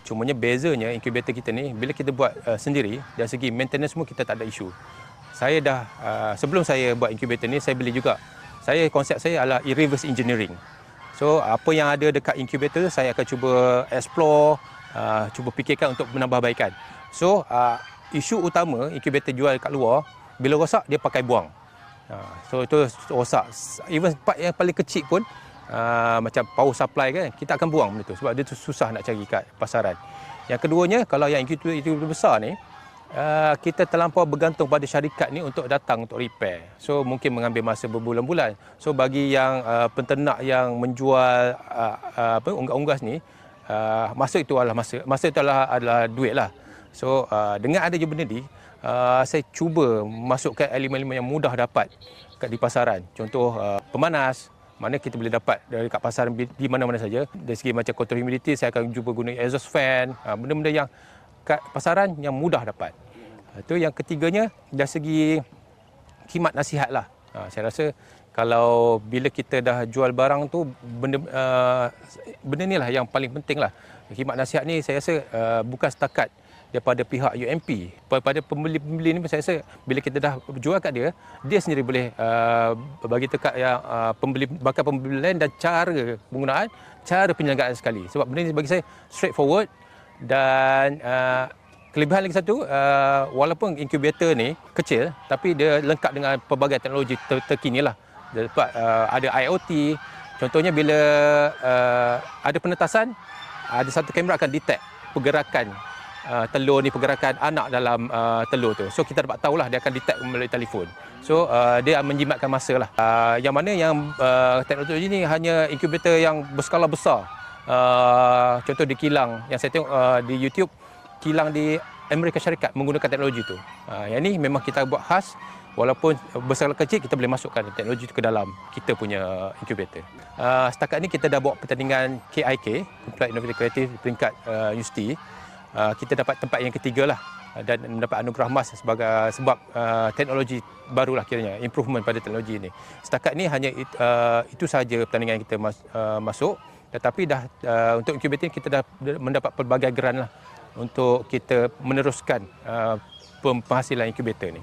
Cumanya bezanya incubator kita ni bila kita buat sendiri, dari segi maintenance semua kita tak ada isu. Saya dah sebelum saya buat incubator ni saya beli juga. Konsep saya adalah reverse engineering. So apa yang ada dekat incubator saya akan cuba explore, cuba fikirkan untuk menambahbaikan. So isu utama incubator jual kat luar, bila rosak dia pakai buang. So itu rosak. Even part yang paling kecil pun macam power supply kan, kita akan buang benda tu sebab dia tu susah nak cari kat pasaran. Yang keduanya, kalau yang incubator besar ni, kita terlampau bergantung pada syarikat ni untuk datang untuk repair. So mungkin mengambil masa berbulan-bulan. So bagi yang penternak yang menjual unggas ni, masa itu adalah duit lah. So dengan adanya benda ni, saya cuba masukkan elemen-elemen yang mudah dapat di pasaran. Contoh pemanas, mana kita boleh dapat dari kat pasaran di mana-mana saja. Dari segi macam control humidity, saya akan cuba guna exhaust fan, benda-benda yang kat pasaran yang mudah dapat. Itu yang ketiganya, dari segi khidmat nasihat lah. Saya rasa kalau bila kita dah jual barang tu, benda ni lah yang paling penting lah. Khidmat nasihat ni saya rasa bukan setakat daripada pihak UMP. Pada pembeli-pembeli ni saya rasa bila kita dah jual kat dia, dia sendiri boleh bagi tekak yang bakal pembeli lain dan cara penggunaan, cara penjagaan sekali. Sebab benda ni bagi saya straightforward dan kelebihan lagi satu, walaupun incubator ni kecil tapi dia lengkap dengan pelbagai teknologi terkini lah. Dapat ada IoT. Contohnya bila ada penetasan, ada satu kamera akan detect pergerakan telur ni, pergerakan anak dalam telur tu. So kita dapat tahulah, dia akan detect melalui telefon. So dia menjimatkan masa lah. Yang mana yang teknologi ni hanya incubator yang berskala besar. Contoh di kilang yang saya tengok di YouTube, kilang di Amerika Syarikat menggunakan teknologi tu. Yang ni memang kita buat khas. Walaupun berskala kecil, kita boleh masukkan teknologi itu ke dalam kita punya incubator. Setakat ni kita dah buat pertandingan KIK, Compliant Innovative Creative, peringkat universiti. Kita dapat tempat yang ketiga lah dan mendapat anugerah emas sebab teknologi barulah kiranya, improvement pada teknologi ini. Setakat ni hanya itu sahaja pertandingan yang kita masuk, tetapi dah untuk incubator kita dah mendapat pelbagai geran lah untuk kita meneruskan penghasilan incubator ni.